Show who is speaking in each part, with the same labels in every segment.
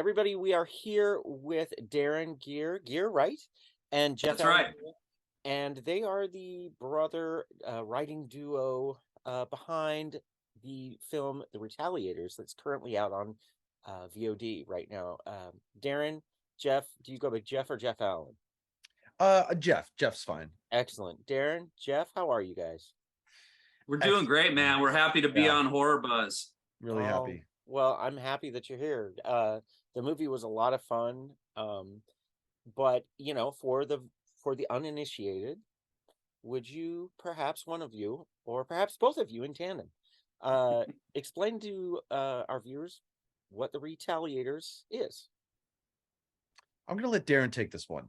Speaker 1: everybody, we are here with Darren Geare, right? And Jeff
Speaker 2: That's
Speaker 1: Allen,
Speaker 2: right.
Speaker 1: and they are the brother writing duo behind the film The Retaliators that's currently out on VOD right now. Darren, Jeff, do you go by Jeff or Jeff Allen?
Speaker 3: Jeff's fine.
Speaker 1: Excellent. Darren, Jeff, how are you guys?
Speaker 2: We're doing great, man. We're happy to be on Horror Buzz.
Speaker 3: Really happy.
Speaker 1: Well, I'm happy that you're here. The movie was a lot of fun. But you know, for the uninitiated, would you perhaps one of you, or perhaps both of you in tandem, explain to our viewers what The Retaliators is?
Speaker 3: I'm gonna let Darren take this one.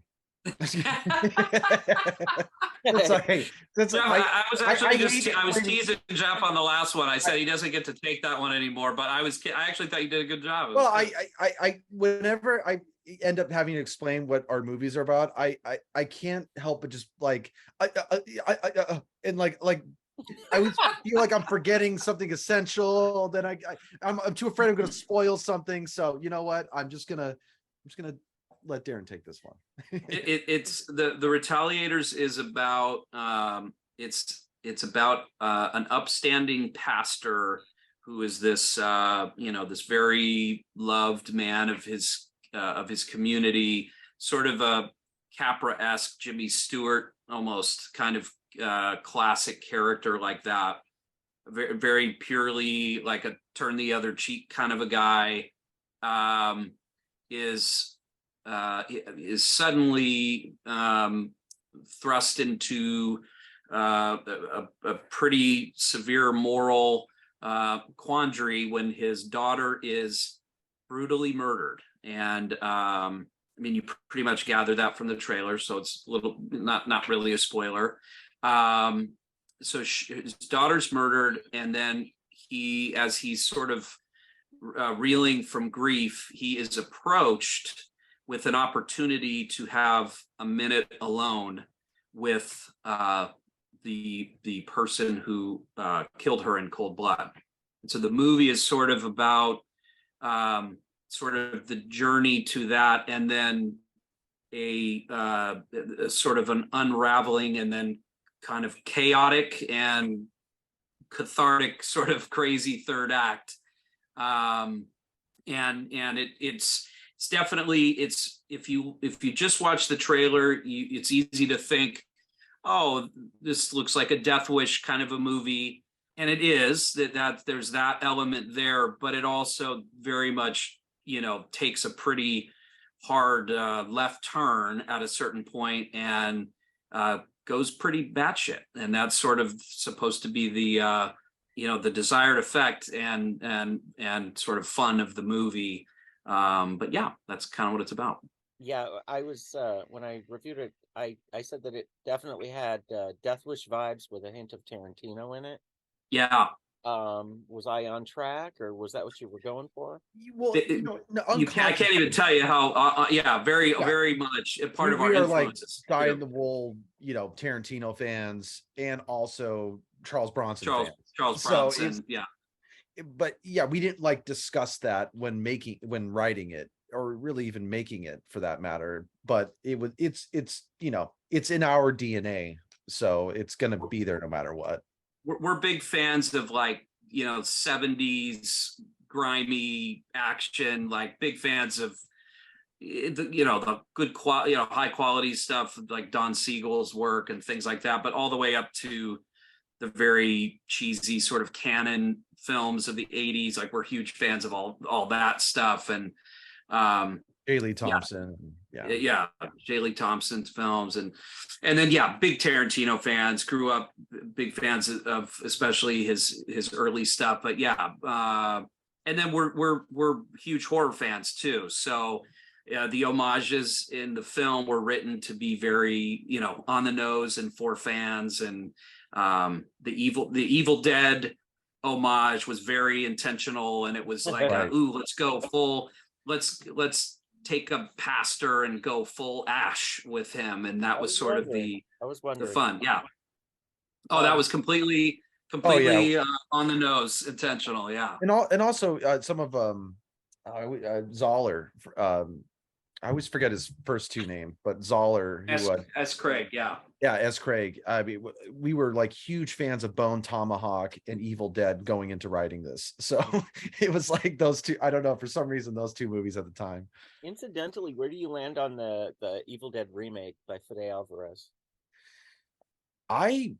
Speaker 2: Sorry.
Speaker 3: That's
Speaker 2: Jeff, I was actually I was
Speaker 3: teasing
Speaker 2: teasing Jeff on the last one. I said he doesn't get to take that one anymore, but I actually thought you did a good job.
Speaker 3: Well, I whenever I end up having to explain what our movies are about, I can't help but just like and like I would feel like I'm forgetting something essential. Then I'm too afraid I'm going to spoil something. So you know what? I'm just gonna let Darren take this one.
Speaker 2: It's the Retaliators is about it's about an upstanding pastor who is this this very loved man of his community, sort of a Capra-esque Jimmy Stewart almost kind of classic character like that. Very, very purely like a turn the other cheek kind of a guy. Is suddenly thrust into a pretty severe moral quandary when his daughter is brutally murdered. And I mean, you pretty much gather that from the trailer, so it's a little not really a spoiler. So his daughter's murdered, and then as he's sort of reeling from grief, he is approached with an opportunity to have a minute alone with the person who killed her in cold blood. And so the movie is sort of about sort of the journey to that, and then a sort of an unraveling, and then kind of chaotic and cathartic, sort of crazy third act. And it's definitely, if you just watch the trailer, it's easy to think, oh, this looks like a Death Wish kind of a movie, and it is that there's that element there, but it also very much takes a pretty hard left turn at a certain point and goes pretty batshit, and that's sort of supposed to be the the desired effect and sort of fun of the movie. But yeah, that's kind of what it's about.
Speaker 1: Yeah, I was when I reviewed it, I said that it definitely had Death Wish vibes with a hint of Tarantino in it.
Speaker 2: Yeah.
Speaker 1: Was I on track, or was that what you were going for?
Speaker 3: Well,
Speaker 2: I can't even tell you how. Very much a part of our influences.
Speaker 3: Like dyed in the wool, Tarantino fans, and also Charles Bronson fans.
Speaker 2: Charles Bronson, yeah.
Speaker 3: But yeah, we didn't like discuss that when writing it, or really even making it for that matter. But it's in our DNA, so it's gonna be there no matter what.
Speaker 2: We're big fans of 70s grimy action, like big fans of the good quality, high quality stuff like Don Siegel's work and things like that, but all the way up to the very cheesy sort of canon films of the 80s. Like, we're huge fans of all that stuff. And
Speaker 3: J. Lee Thompson.
Speaker 2: Yeah. J. Lee Thompson's films. And then, big Tarantino fans, grew up big fans of especially his early stuff. But and then we're huge horror fans too. So the homages in the film were written to be very, on the nose and for fans. And the Evil Dead homage was very intentional, and it was like, let's go full, let's take a pastor and go full Ash with him, and that was sort of the fun. Yeah. Oh, that was completely on the nose, intentional. Yeah.
Speaker 3: And also some of Zoller. I always forget his first two name, but Zoller, who
Speaker 2: S. Craig, yeah.
Speaker 3: yeah, S. Craig. I mean, we were like huge fans of Bone Tomahawk and Evil Dead going into writing this. So it was like those two. I don't know, for some reason, those two movies at the time.
Speaker 1: Incidentally, where do you land on the Evil Dead remake by Fede Alvarez?
Speaker 3: I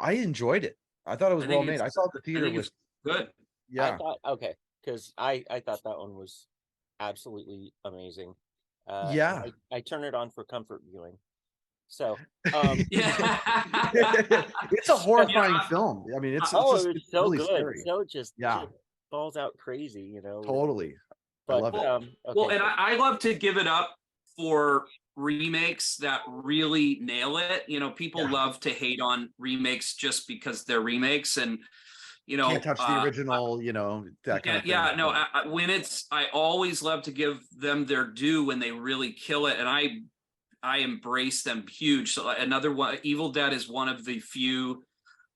Speaker 3: I enjoyed it. I thought it was
Speaker 2: I
Speaker 3: well
Speaker 2: think
Speaker 3: made.
Speaker 2: it's
Speaker 3: I thought the
Speaker 2: I
Speaker 3: theater
Speaker 2: think
Speaker 3: was
Speaker 2: it's good.
Speaker 1: I
Speaker 3: yeah.
Speaker 1: thought okay, because I thought that one was absolutely amazing. And
Speaker 3: Yeah.
Speaker 1: I turn it on for comfort viewing. So,
Speaker 2: Yeah.
Speaker 3: It's a
Speaker 2: Yeah.
Speaker 3: horrifying film. I mean, it's
Speaker 1: oh,
Speaker 3: just
Speaker 1: it's
Speaker 3: it's
Speaker 1: so
Speaker 3: really
Speaker 1: good,
Speaker 3: scary.
Speaker 1: so just
Speaker 3: Yeah,
Speaker 1: balls out crazy,
Speaker 3: totally. I
Speaker 1: But
Speaker 3: love it.
Speaker 2: Well,
Speaker 1: okay,
Speaker 2: and
Speaker 1: so,
Speaker 2: I love to give it up for remakes that really nail it. People
Speaker 3: Yeah.
Speaker 2: love to hate on remakes just because they're remakes, and you
Speaker 3: Can't
Speaker 2: know,
Speaker 3: touch the original, that kind
Speaker 2: yeah,
Speaker 3: of thing.
Speaker 2: yeah, no,
Speaker 3: Yeah.
Speaker 2: I always love to give them their due when they really kill it, and I embrace them huge. So another one, Evil Dead is one of the few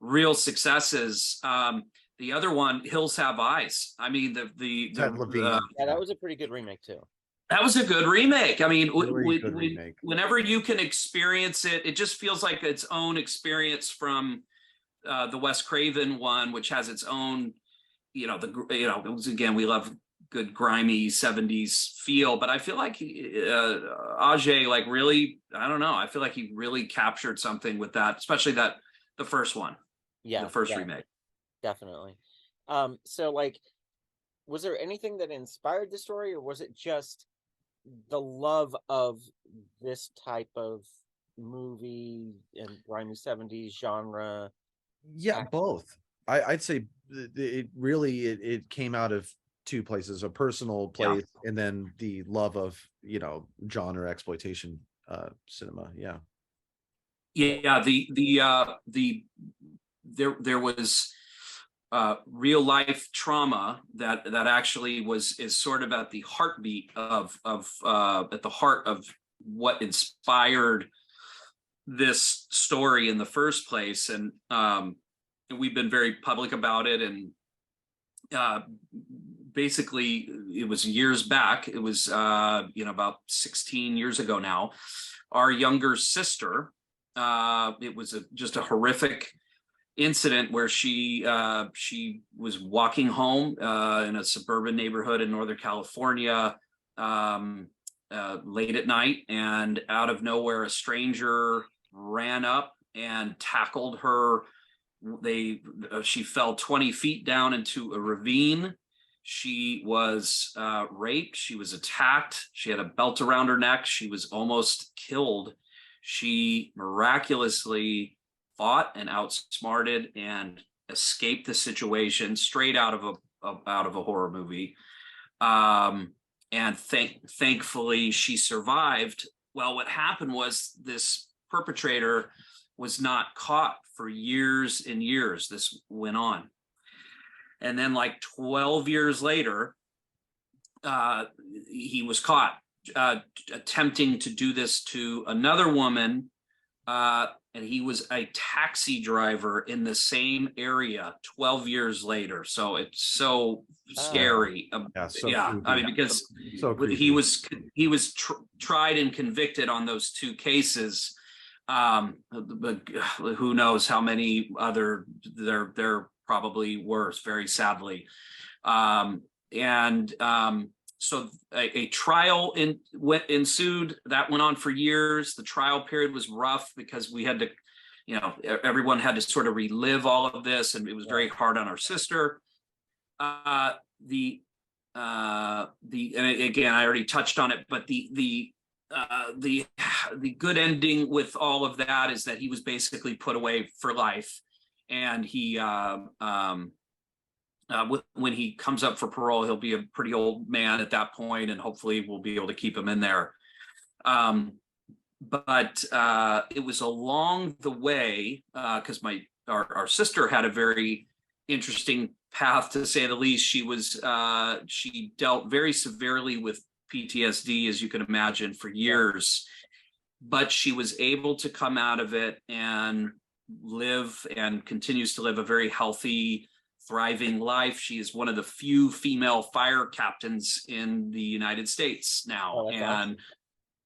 Speaker 2: real successes. The other one, Hills Have Eyes. I mean,
Speaker 3: Ted Levine.
Speaker 1: yeah,
Speaker 3: Yeah.
Speaker 1: that was a pretty good remake too.
Speaker 2: that was a good remake. I mean,
Speaker 3: Really good remake.
Speaker 2: whenever you can experience it, it just feels like its own experience from the Wes Craven one, which has its own, it was, again, we love good grimy 70s feel, but I feel like Ajay, like, really, I don't know, I feel like he really captured something with that, especially the first one, the
Speaker 1: Yeah,
Speaker 2: first
Speaker 1: yeah,
Speaker 2: remake.
Speaker 1: definitely. So like, was there anything that inspired the story, or was it just the love of this type of movie and grimy 70s genre?
Speaker 3: Yeah, both. I'd say it really it came out of two places, a personal
Speaker 2: Yeah.
Speaker 3: place and then the love of, genre exploitation cinema. Yeah.
Speaker 2: Yeah, there was real life trauma that actually is sort of at the heartbeat of at the heart of what inspired this story in the first place, and we've been very public about it, and uh, basically it was years back. It was about 16 years ago now. Our younger sister, it was just a horrific incident where she was walking home in a suburban neighborhood in Northern California late at night, and out of nowhere a stranger ran up and tackled her. She fell 20 feet down into a ravine. She was raped. She was attacked. She had a belt around her neck. She was almost killed. She miraculously fought and outsmarted and escaped the situation straight out of a horror movie. And thankfully she survived. Well, what happened was this perpetrator was not caught for years and years. This went on. And then like 12 years later, he was caught attempting to do this to another woman. And he was a taxi driver in the same area 12 years later. So it's so scary.
Speaker 3: Yeah, so
Speaker 2: Yeah,
Speaker 3: creepy.
Speaker 2: I mean, because
Speaker 3: So creepy.
Speaker 2: he was tried and convicted on those two cases. But who knows how many other they're probably worse, very sadly. So a trial ensued that went on for years. The trial period was rough because we had to, everyone had to sort of relive all of this, and it was very hard on our sister. And again, I already touched on it, but the good ending with all of that is that he was basically put away for life, and he when he comes up for parole, he'll be a pretty old man at that point, and hopefully we'll be able to keep him in there. But it was along the way, because our sister had a very interesting path, to say the least. She dealt very severely with PTSD, as you can imagine, for years, but she was able to come out of it and live, and continues to live, a very healthy, thriving life. She is one of the few female fire captains in the United States now.
Speaker 1: Oh, that's
Speaker 2: And
Speaker 1: awesome.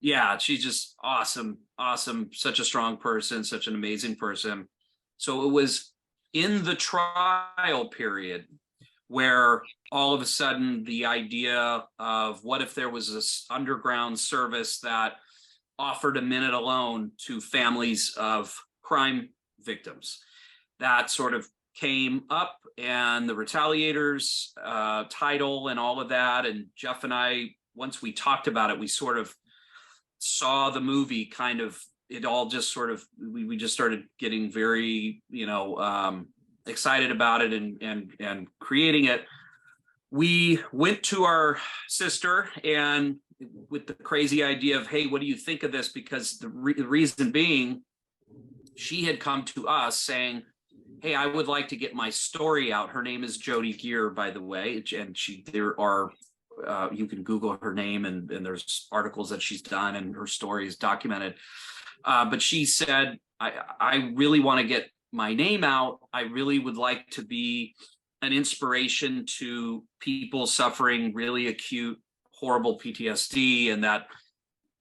Speaker 2: yeah, she's just awesome, awesome, such a strong person, such an amazing person. So it was in the trial period where all of a sudden the idea of what if there was this underground service that offered a minute alone to families of crime victims, that sort of came up, and the Retaliators title and all of that. And Jeff and I, once we talked about it, we sort of saw the movie kind of, it all just sort of, we just started getting very, excited about it and creating it. We went to our sister and with the crazy idea of, hey, what do you think of this? Because the reason being, she had come to us saying, hey, I would like to get my story out. Her name is Darren Geare, by the way, and there are you can Google her name, and there's articles that she's done, and her story is documented. But she said, I really want to get my name out. I really would like to be an inspiration to people suffering really acute, horrible PTSD, and that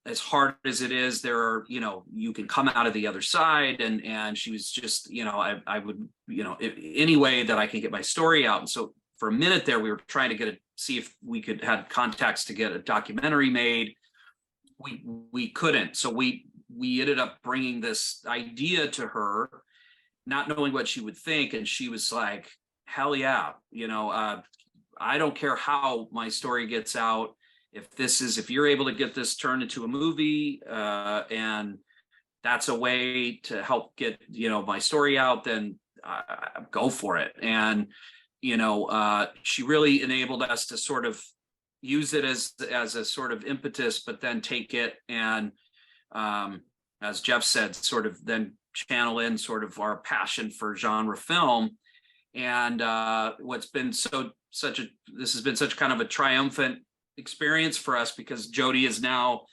Speaker 2: as hard as it is, there are, you can come out of the other side. And she was just, I would, any way that I can get my story out. And so for a minute there, we were trying to see if we could have contacts to get a documentary made. We couldn't. So we ended up bringing this idea to her, not knowing what she would think. And she was like, hell yeah. I don't care how my story gets out. If you're able to get this turned into a movie, and that's a way to help get, my story out, then go for it. And, she really enabled us to sort of use it as a sort of impetus, but then take it and, as Jeff said, sort of then channel in sort of our passion for genre film. And this has been such kind of a triumphant experience for us, because Jodie has now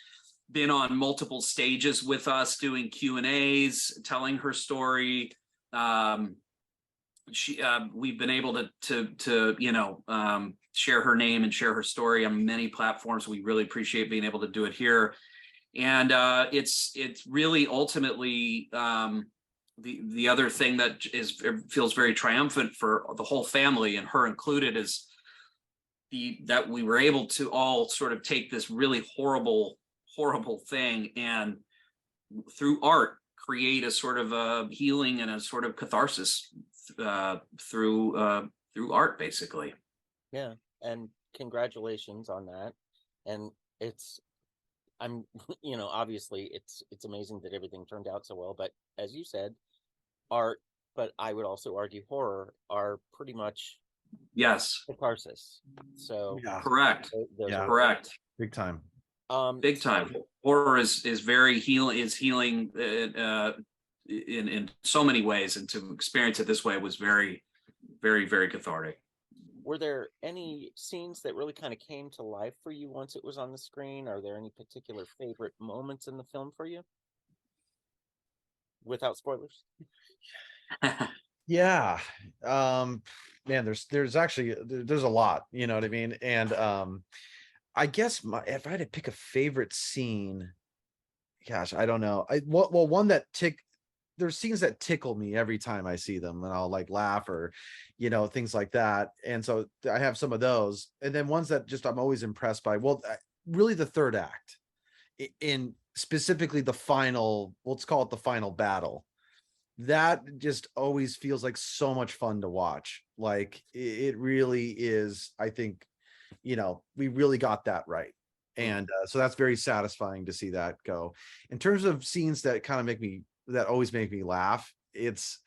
Speaker 2: been on multiple stages with us doing Q&As, telling her story. We've been able to share her name and share her story on many platforms. We really appreciate being able to do it here. And it's really ultimately the other thing that feels very triumphant for the whole family, and her included, is that we were able to all sort of take this really horrible thing and through art create a sort of a healing and a sort of catharsis through art, basically.
Speaker 1: Yeah, and congratulations on that. And I'm obviously it's amazing that everything turned out so well, but as you said, art, but I would also argue horror, are pretty much
Speaker 2: Yes,
Speaker 1: catharsis. So
Speaker 3: Yeah,
Speaker 2: correct.
Speaker 3: Yeah.
Speaker 2: Correct.
Speaker 3: big time.
Speaker 2: Big time. Horror is very healing in so many ways, and to experience it this way was very, very, very cathartic.
Speaker 1: Were there any scenes that really kind of came to life for you once it was on the screen? Are there any particular favorite moments in the film for you? Without spoilers.
Speaker 3: Yeah. Man, there's actually there's a lot, you know what I mean? And I guess if I had to pick a favorite scene, gosh, I don't know. One that there's scenes that tickle me every time I see them, and I'll like laugh or, things like that. And so I have some of those, and then ones that just I'm always impressed by. Well, really the third act, in specifically the final, let's call it the final battle. That just always feels like so much fun to watch. Like it really is. I think, we really got that right. And so that's very satisfying to see that go. In terms of scenes that kind of that always make me laugh, it's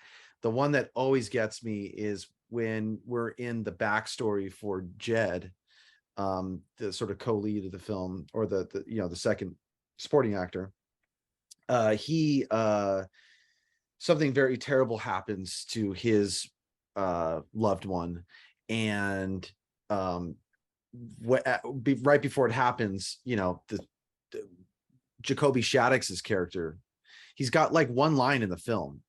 Speaker 3: the one that always gets me is when we're in the backstory for Jed, the sort of co-lead of the film, or the second supporting actor. He something very terrible happens to his loved one, and right before it happens, the Jacoby Shaddix's character, he's got like one line in the film,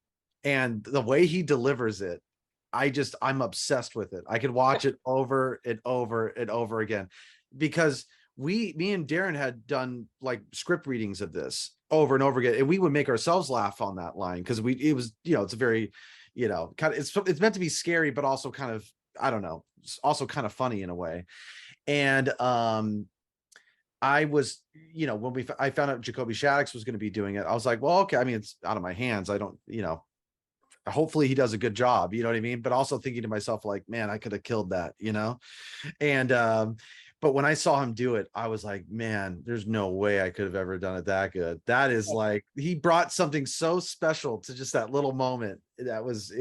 Speaker 3: and the way he delivers it, I'm obsessed with it. I could watch it over and over and over again, because me and Darren had done like script readings of this over and over again, and we would make ourselves laugh on that line, because it was, it's a very, kind of, it's meant to be scary, but also kind of, I don't know, it's also kind of funny in a way. And I was, when I found out Jacoby Shaddix was going to be doing it, I was like, well, okay, I mean, it's out of my hands. I don't, hopefully he does a good job, you know what I mean? But also thinking to myself, like, man, I could have killed that, And but when I saw him do it, I was like, man, there's no way I could have ever done it that good. That is like, he brought something so special to just that little moment. That was,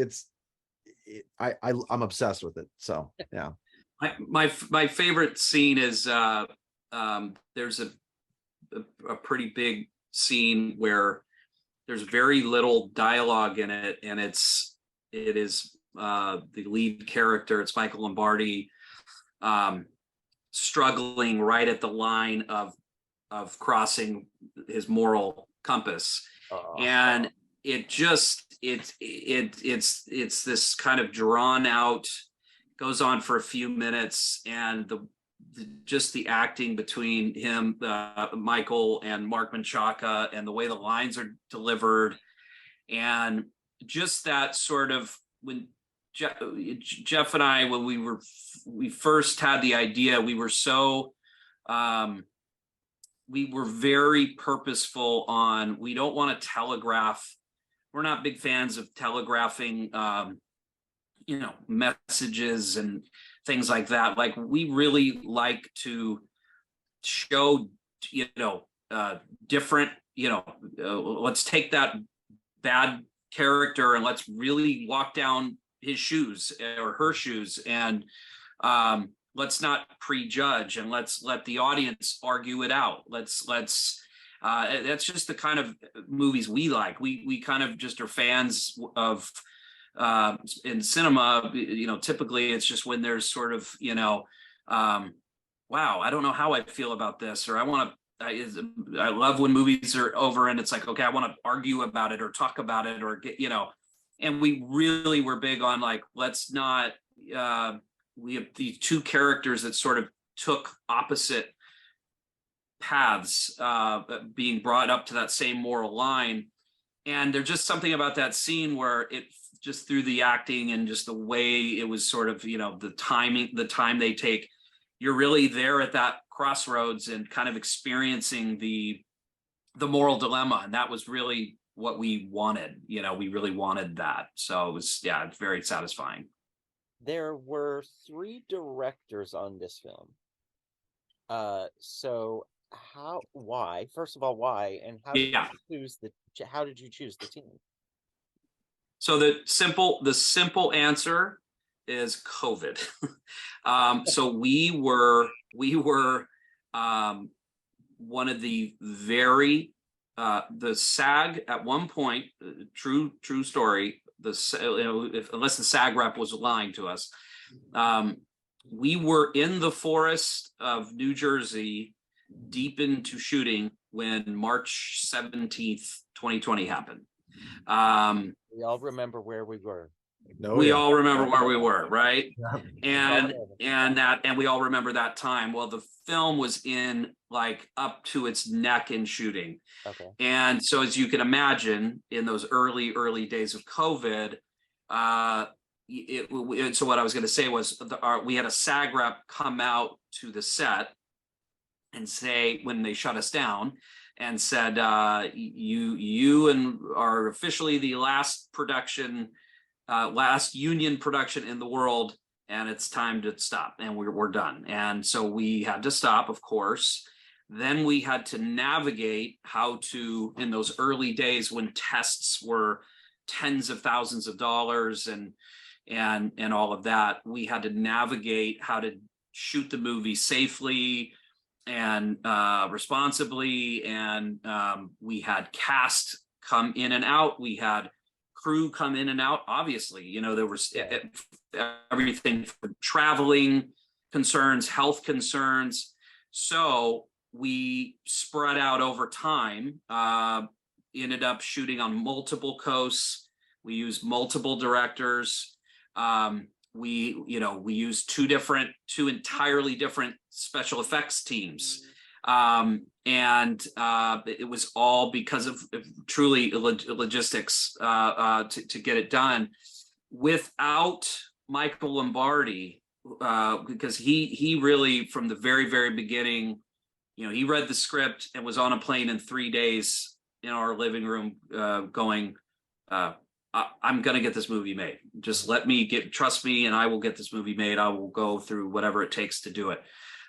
Speaker 3: I'm obsessed with it. So yeah.
Speaker 2: My favorite scene is there's a pretty big scene where there's very little dialogue in it, and it is the lead character, it's Michael Lombardi, struggling right at the line of crossing his moral compass. And it just it's this kind of drawn out, goes on for a few minutes, and just the acting between him, Michael, and Mark Menchaca, and the way the lines are delivered, and just that sort of, when Jeff and I, when we first had the idea, we were very purposeful on, we don't want to telegraph. We're not big fans of telegraphing, messages and things like that. Like, we really like to show, different, let's take that bad character and let's really walk down his shoes or her shoes, and let's not prejudge, and let's let the audience argue it out. Let's that's just the kind of movies we like. We kind of just are fans of, in cinema, typically it's just when there's sort of, wow, I don't know how I feel about this, or I love when movies are over and it's like, okay, I want to argue about it or talk about it, or get, and we really were big on, like, let's not, we have these two characters that sort of took opposite paths, being brought up to that same moral line. And there's just something about that scene where it, just through the acting and just the way it was sort of, the time they take, you're really there at that crossroads and kind of experiencing the moral dilemma. And that was really what we wanted. We really wanted that. So it was, it's very satisfying.
Speaker 1: There were 3 directors on this film. So why? First of all, why? And how did you choose the team?
Speaker 2: So the simple answer is COVID. So we were one of the very, the SAG at one point, true story, unless the SAG rep was lying to us, we were in the forest of New Jersey, deep into shooting, when March 17th, 2020 happened.
Speaker 1: We all remember where we were.
Speaker 2: We all remember where we were, right?
Speaker 3: Yeah.
Speaker 2: And we all remember that time. Well, the film was in, like, up to its neck in shooting.
Speaker 1: Okay.
Speaker 2: And so, as you can imagine, in those early days of COVID, so what I was going to say was, we had a SAG rep come out to the set and say, when they shut us down, and said, you and are officially the last union production in the world, and it's time to stop, and we're done. And so we had to stop, of course. Then we had to navigate how to, in those early days when tests were tens of thousands of dollars and all of that, we had to navigate how to shoot the movie safely and responsibly. And we had cast come in and out. We had crew come in and out. Obviously, there was everything from traveling concerns, health concerns. So we spread out over time, ended up shooting on multiple coasts. We used multiple directors. We used two entirely different special effects teams. And it was all because of truly logistics to get it done. Without Michael Lombardi, because he really, from the very, very beginning, he read the script and was on a plane in 3 days in our living room going, I'm going to get this movie made. Just trust me, and I will get this movie made. I will go through whatever it takes to do it.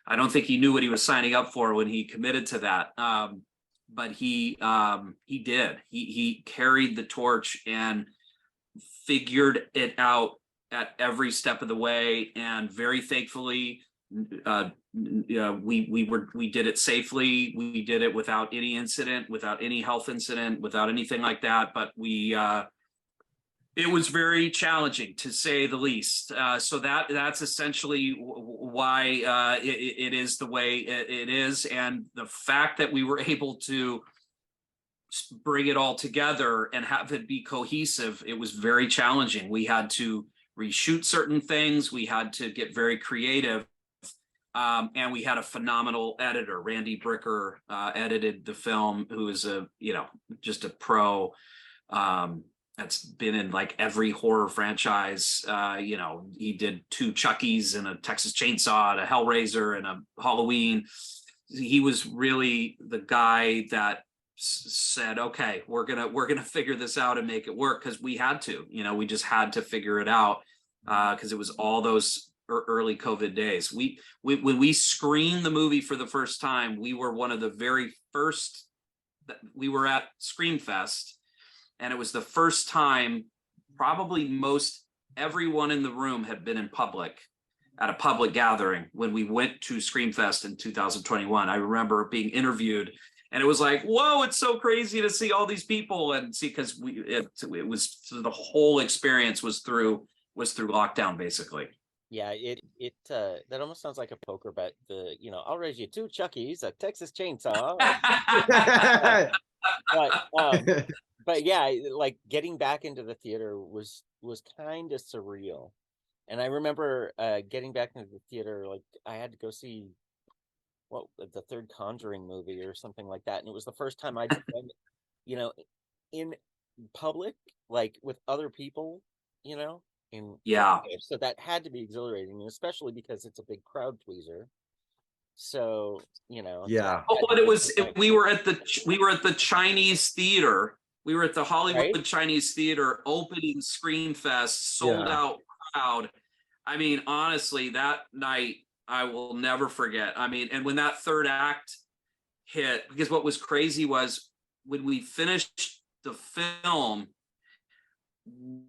Speaker 2: I don't think he knew what he was signing up for when he committed to that. But he did. He carried the torch and figured it out at every step of the way. And very thankfully, we did it safely. We did it without any incident, without any health incident, without anything like that. But it was very challenging, to say the least. So that's essentially why it is the way it is. And the fact that we were able to bring it all together and have it be cohesive, it was very challenging. We had to reshoot certain things. We had to get very creative. And we had a phenomenal editor. Randy Bricker edited the film, who is just a pro. That's been in like every horror franchise. He did 2 Chuckies and a Texas Chainsaw and a Hellraiser and a Halloween. He was really the guy that said, okay, we're gonna figure this out and make it work, because we had to. We just had to figure it out, because it was all those early COVID days. When we screened the movie for the first time, we were one of the very first. We were at Screamfest. And it was the first time probably most everyone in the room had been in public at a public gathering when we went to Screamfest in 2021. I remember being interviewed, and it was like, whoa, it's so crazy to see all these people and see, because it was the whole experience was through lockdown, basically.
Speaker 1: Yeah, it that almost sounds like a poker bet. I'll raise you 2 Chuckies, a Texas Chainsaw. But yeah, like getting back into the theater was kind of surreal. And I remember getting back into the theater, like I had to go see the 3rd Conjuring movie or something like that. And it was the first time I'd been, in public, like with other people,
Speaker 2: Yeah.
Speaker 1: So that had to be exhilarating, especially because it's a big crowd pleaser. So,
Speaker 3: Yeah.
Speaker 2: Oh, but we were at the Chinese theater. We were at the Hollywood Chinese Theater opening Screamfest, sold out crowd. I mean, honestly, that night I will never forget. I mean, and when that 3rd act hit, because what was crazy was when we finished the film,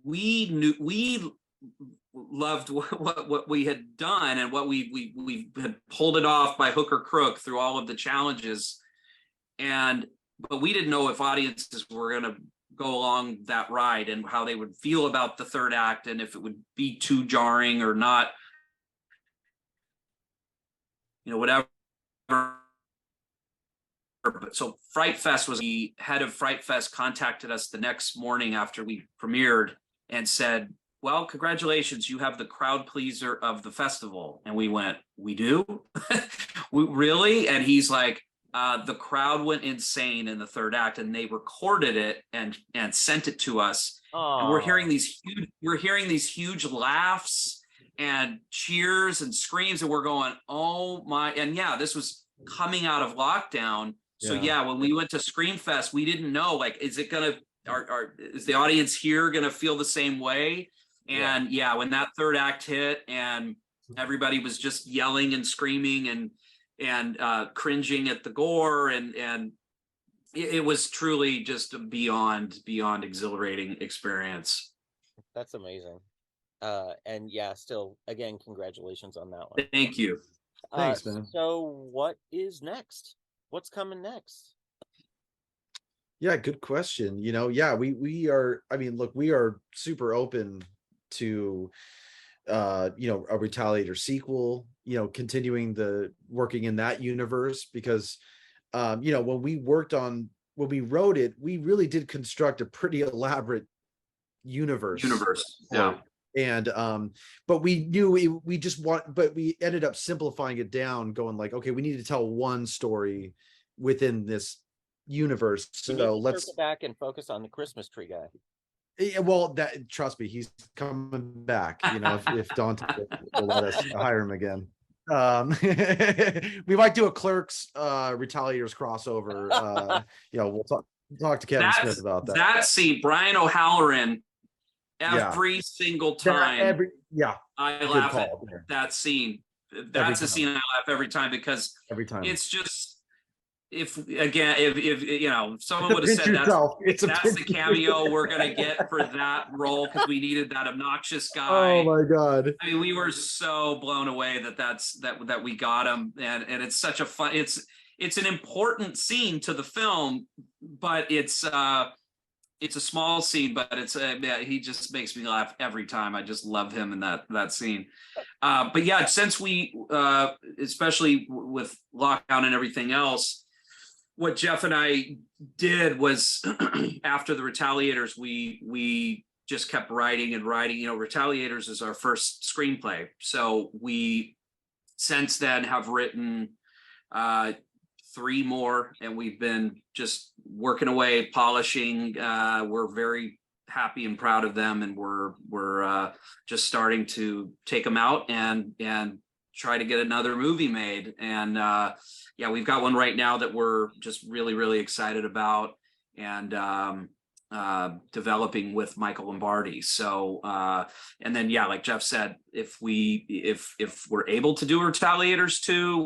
Speaker 2: we loved what we had done, and what we had pulled it off by hook or crook through all of the challenges. But we didn't know if audiences were going to go along that ride and how they would feel about the 3rd act, and if it would be too jarring or not, whatever. So Fright Fest the head of Fright Fest contacted us the next morning after we premiered and said, well, congratulations, you have the crowd pleaser of the festival. And we went, we do? Really? And he's like, the crowd went insane in the 3rd act, and they recorded it and sent it to us. And we're hearing these huge laughs and cheers and screams, and we're going, oh my! And yeah, this was coming out of lockdown. So when we went to Screamfest, we didn't know, like, is it gonna, is the audience here gonna feel the same way? And when that 3rd act hit, and everybody was just yelling and screaming and cringing at the gore, and it was truly just a beyond exhilarating experience.
Speaker 1: That's amazing. And still, again, congratulations on that one.
Speaker 2: Thank you.
Speaker 3: Thanks, man.
Speaker 1: So what is next? What's coming next?
Speaker 3: Yeah, good question. We are, I mean, look, we are super open to a Retaliator sequel, continuing working in that universe, because when we wrote it, we really did construct a pretty elaborate universe. And but we ended up simplifying it down, going like, okay, we need to tell one story within this universe.
Speaker 1: You need
Speaker 3: So
Speaker 1: to
Speaker 3: let's
Speaker 1: circle back and focus on the Christmas tree guy.
Speaker 3: yeah, well, that trust me, he's coming back. You know, if Dante will let us hire him again. We might do a Clerks Retaliators crossover. We'll talk to Kevin Smith about that.
Speaker 2: That scene, Brian O'Halloran,
Speaker 3: Yeah.
Speaker 2: every single time I laugh at that scene. That's a scene I laugh every time, because
Speaker 3: every time
Speaker 2: it's just, if you know, someone would have said that's the cameo we're gonna get for that role, because we needed that obnoxious guy.
Speaker 3: Oh my God.
Speaker 2: I mean, we were so blown away that we got him, and it's such a fun, it's an important scene to the film, but it's a small scene, but he just makes me laugh every time. I just love him in that scene. But yeah, since we especially with lockdown and everything else, what Jeff and I did was after the Retaliators, we just kept writing and writing. You know, Retaliators is our first screenplay, so we since then have written 3 more, and we've been just working away, polishing. We're very happy and proud of them, and we're just starting to take them out and try to get another movie made. And yeah, we've got one right now that we're just really excited about, and developing with Michael Lombardi. So and then yeah, like Jeff said, if we're able to do Retaliators 2,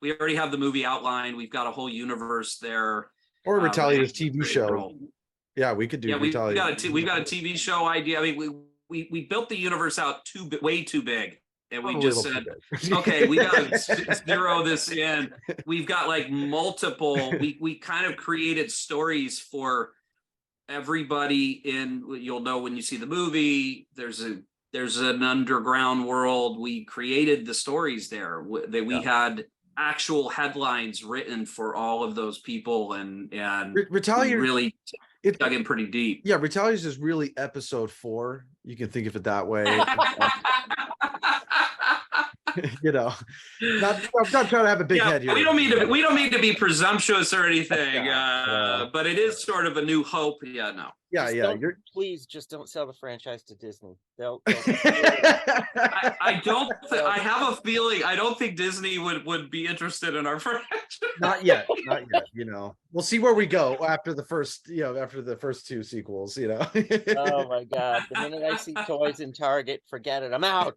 Speaker 2: we already have the movie outlined. We've got a whole universe there.
Speaker 3: Or a Retaliators TV show. Yeah, we could do.
Speaker 2: Yeah, we've got a TV show idea. I mean, we built the universe out way too big, and we just said, okay, we got to zero this in. We've got like multiple. We kind of created stories for everybody. You'll know when you see the movie. There's an underground world. We created the stories there that we had actual headlines written for all of those people, and
Speaker 3: Retaliators
Speaker 2: really dug in pretty deep.
Speaker 3: Yeah, Retaliators is really episode 4. You can think of it that way. You know, I'm not trying to have a big head here.
Speaker 2: We don't mean to be presumptuous or anything, but it is sort of a new hope. Yeah, no.
Speaker 3: Yeah.
Speaker 1: Please just don't sell the franchise to Disney. They'll
Speaker 2: I have a feeling I don't think Disney would be interested in our franchise.
Speaker 3: Not yet. You know, we'll see where we go after the first 2 sequels. You know.
Speaker 1: Oh my God! The minute I see toys in Target, forget it. I'm out.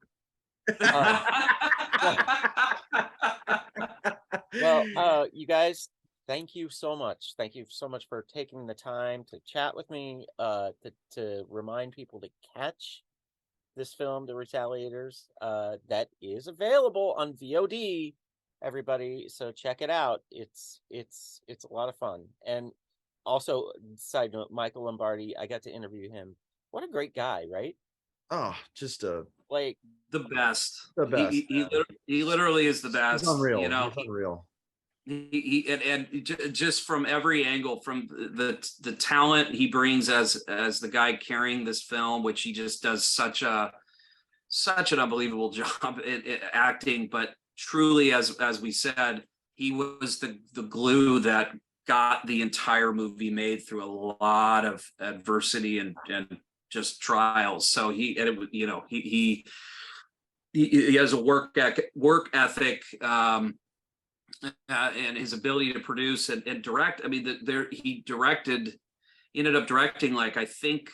Speaker 1: Well, you guys, thank you so much. Thank you so much for taking the time to chat with me, to remind people to catch this film, The Retaliators, that is available on VOD, everybody. So check it out. It's a lot of fun. And also, side note, Michael Lombardi, I got to interview him. What a great guy, right?
Speaker 3: Oh, just
Speaker 2: like the best.
Speaker 3: The best.
Speaker 2: He literally is the best.
Speaker 3: He's unreal.
Speaker 2: You know,
Speaker 3: he's unreal.
Speaker 2: And just from every angle, from the talent he brings as the guy carrying this film, which he just does such an unbelievable job in acting, but truly, as we said, he was the glue that got the entire movie made through a lot of adversity and just trials. So he has a work ethic, and his ability to produce and direct. I mean, he ended up directing, like, I think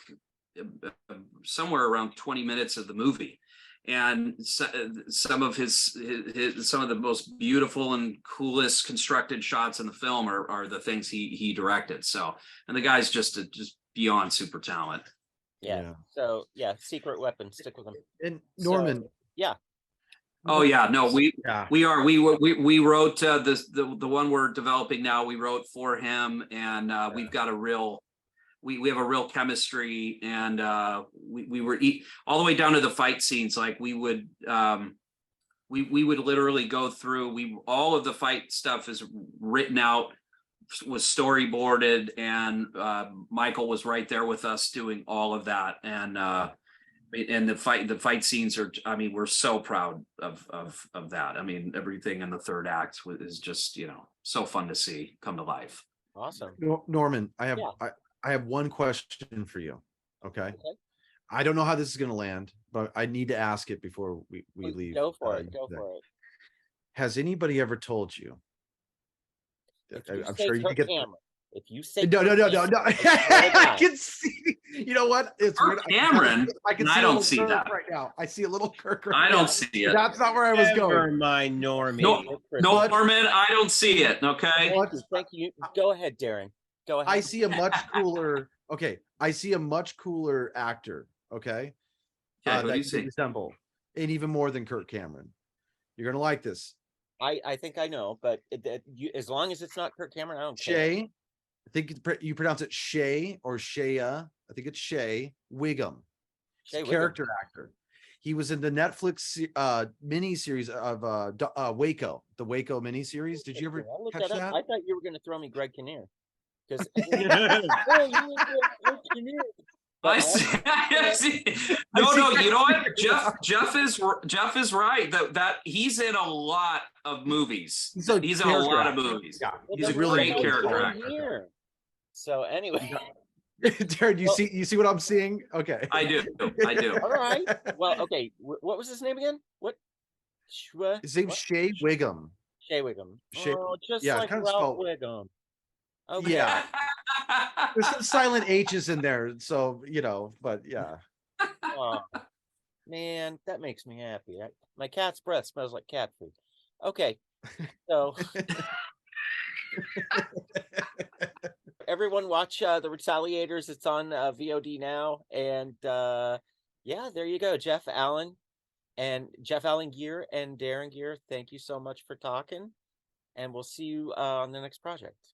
Speaker 2: somewhere around 20 minutes of the movie, and some of the most beautiful and coolest constructed shots in the film are the things he directed. So, and the guy's just beyond super talent.
Speaker 1: Yeah. So yeah, Secret Weapon, stick with them.
Speaker 3: And Norman.
Speaker 1: So, yeah.
Speaker 2: Oh yeah, no, we wrote the one we're developing now. We wrote for him, and we've got we have a real chemistry, and we were all the way down to the fight scenes. Like we would literally go through. All of the fight stuff is written out was storyboarded, and Michael was right there with us doing all of that. And the fight scenes are, I mean, we're so proud of that. I mean, everything in the third act is just, you know, so fun to see come to life.
Speaker 1: Awesome.
Speaker 3: Norman, I have
Speaker 1: Yeah.
Speaker 3: I have one question for you. Okay.
Speaker 1: Okay.
Speaker 3: I don't know how this is going to land, but I need to ask it before we leave.
Speaker 1: Go for it. Go for it.
Speaker 3: Has anybody ever told you?
Speaker 1: If you
Speaker 3: I'm
Speaker 1: say
Speaker 3: sure you
Speaker 1: Kirk
Speaker 3: can get.
Speaker 1: Cameron, if you say
Speaker 3: No. I can see. You know what? It's
Speaker 2: Kirk Cameron.
Speaker 3: I can see.
Speaker 2: I don't see
Speaker 3: Kirk
Speaker 2: that
Speaker 3: right now. I see a little Kirk. Right
Speaker 2: I
Speaker 3: now.
Speaker 2: don't see it.
Speaker 3: That's not where I was
Speaker 1: Never
Speaker 3: going.
Speaker 1: mind, Normie.
Speaker 2: No, Norman, I don't see it. Okay.
Speaker 1: Thank you. Go ahead, Darren. Go ahead.
Speaker 3: I see a much cooler. Okay, I see a much cooler actor. Okay,
Speaker 2: Okay, who do
Speaker 3: that
Speaker 2: you
Speaker 3: you
Speaker 2: see?
Speaker 3: resemble, and even more than Kirk Cameron. You're gonna like this.
Speaker 1: I think I know, but as long as it's not Kirk Cameron, I don't care.
Speaker 3: Shay, I think you pronounce it Shay or Shaya. I think it's Shay Wiggum.
Speaker 1: Shay Wiggum.
Speaker 3: Character actor. He was in the Netflix mini series of Waco, the Waco mini series. Did you ever catch that?
Speaker 1: I thought you were going to throw me Greg Kinnear. Because
Speaker 2: I see. No, you know what? Jeff is right. That he's in a lot of movies. He's in a lot of movies.
Speaker 3: Yeah,
Speaker 2: he's a great character actor.
Speaker 1: So anyway,
Speaker 3: Darren, you see what I'm seeing? Okay,
Speaker 2: I do.
Speaker 1: All right. Well, okay. What was his name again? What?
Speaker 3: His name's Shay Wiggum.
Speaker 1: Shay Wiggum.
Speaker 3: Shay,
Speaker 1: oh, just
Speaker 3: yeah,
Speaker 1: like Ralph Wiggum. Okay.
Speaker 3: Yeah. There's some silent H's in there, so you know, but yeah.
Speaker 1: Oh, man, that makes me happy. My cat's breath smells like cat food. Okay, so everyone watch the Retaliators. It's on VOD now, and yeah, there you go. Jeff Allen Geare and Darren Geare. Thank you so much for talking, and we'll see you on the next project.